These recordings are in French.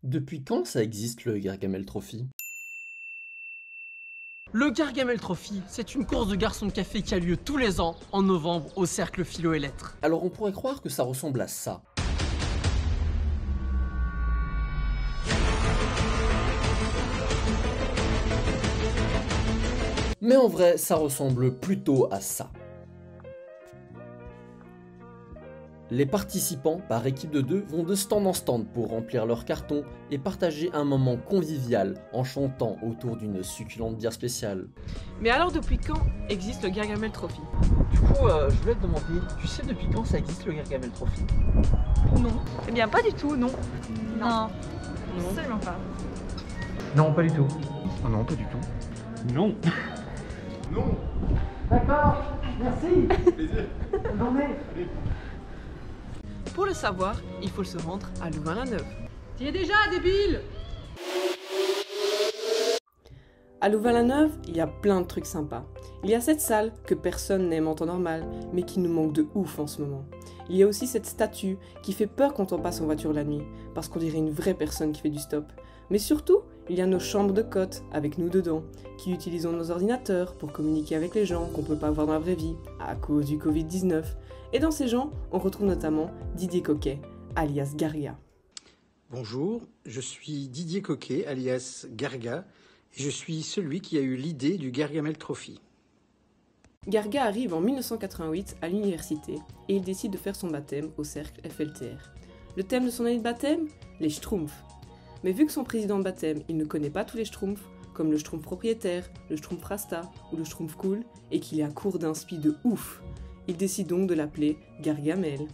Depuis quand ça existe le Gargamel Trophy? Le Gargamel Trophy, c'est une course de garçons de café qui a lieu tous les ans en novembre au Cercle Philo et Lettres. Alors on pourrait croire que ça ressemble à ça. Mais en vrai, ça ressemble plutôt à ça. Les participants, par équipe de deux, vont de stand en stand pour remplir leur carton et partager un moment convivial en chantant autour d'une succulente bière spéciale. Mais alors depuis quand existe le Gargamel Trophy? Du coup, je voulais te demander, tu sais depuis quand ça existe le Gargamel Trophy? Non. Eh bien, pas du tout, non. Non. Absolument pas. Non, pas du tout. Oh non, pas du tout. Non. Non. D'accord, merci. Plaisir. Bonne journée. Pour le savoir, il faut se rendre à Louvain-la-Neuve. T'y es déjà, débile! À Louvain-la-Neuve, il y a plein de trucs sympas. Il y a cette salle que personne n'aime en temps normal, mais qui nous manque de ouf en ce moment. Il y a aussi cette statue qui fait peur quand on passe en voiture la nuit, parce qu'on dirait une vraie personne qui fait du stop. Mais surtout, il y a nos chambres de côte, avec nous dedans, qui utilisons nos ordinateurs pour communiquer avec les gens qu'on peut pas voir dans la vraie vie, à cause du Covid-19. Et dans ces gens, on retrouve notamment Didier Coquet, alias Garga. Bonjour, je suis Didier Coquet, alias Garga, et je suis celui qui a eu l'idée du Gargamel Trophy. Garga arrive en 1988 à l'université et il décide de faire son baptême au cercle FLTR. Le thème de son année de baptême? Les Schtroumpfs. Mais vu que son président de baptême, il ne connaît pas tous les Schtroumpfs, comme le Schtroumpf propriétaire, le Schtroumpf Rasta ou le Schtroumpf cool, et qu'il est à court d'inspi de ouf, il décide donc de l'appeler Gargamel.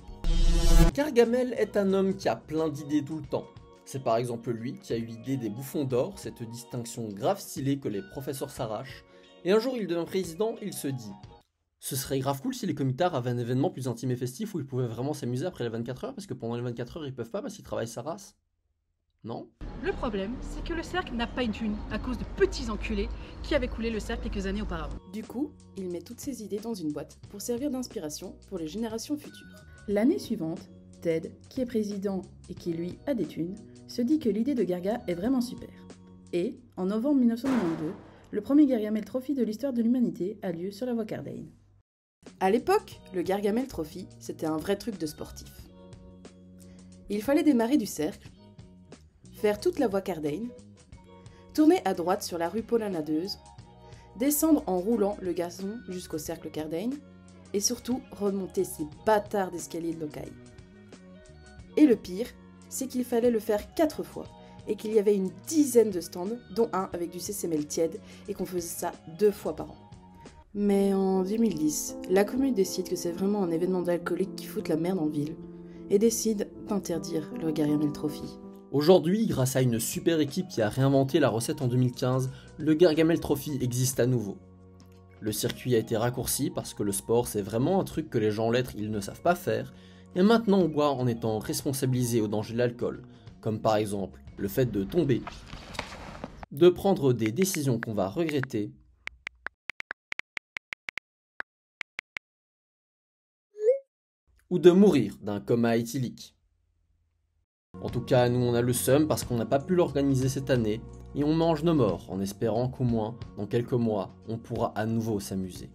Gargamel est un homme qui a plein d'idées tout le temps. C'est par exemple lui qui a eu l'idée des bouffons d'or, cette distinction grave stylée que les professeurs s'arrachent, et un jour il devient président, il se dit « Ce serait grave cool si les comitards avaient un événement plus intime et festif où ils pouvaient vraiment s'amuser après les 24 heures, parce que pendant les 24 heures ils peuvent pas parce qu'ils travaillent sa race. » Non? Le problème, c'est que le cercle n'a pas une thune à cause de petits enculés qui avaient coulé le cercle quelques années auparavant. Du coup, il met toutes ses idées dans une boîte pour servir d'inspiration pour les générations futures. L'année suivante, Ted, qui est président et qui lui a des thunes, se dit que l'idée de Garga est vraiment super. Et, en novembre 1992, le premier Gargamel Trophy de l'histoire de l'humanité a lieu sur la voie Cardane. À l'époque, le Gargamel Trophy, c'était un vrai truc de sportif. Il fallait démarrer du cercle, faire toute la voie Cardane, tourner à droite sur la rue Paulin-Ladeuse, descendre en roulant le gazon jusqu'au cercle Cardane, et surtout remonter ces bâtards d'escaliers de locaille. Et le pire, c'est qu'il fallait le faire 4 fois, et qu'il y avait une dizaine de stands, dont un avec du CCML tiède, et qu'on faisait ça 2 fois par an. Mais en 2010, la commune décide que c'est vraiment un événement d'alcoolique qui fout la merde en ville, et décide d'interdire le Gargamel Trophy. Aujourd'hui, grâce à une super équipe qui a réinventé la recette en 2015, le Gargamel Trophy existe à nouveau. Le circuit a été raccourci parce que le sport c'est vraiment un truc que les gens en lettres ils ne savent pas faire, et maintenant on boit en étant responsabilisé au danger de l'alcool, comme par exemple le fait de tomber, de prendre des décisions qu'on va regretter, ou de mourir d'un coma éthylique. En tout cas, nous on a le seum parce qu'on n'a pas pu l'organiser cette année, et on mange nos morts en espérant qu'au moins, dans quelques mois, on pourra à nouveau s'amuser.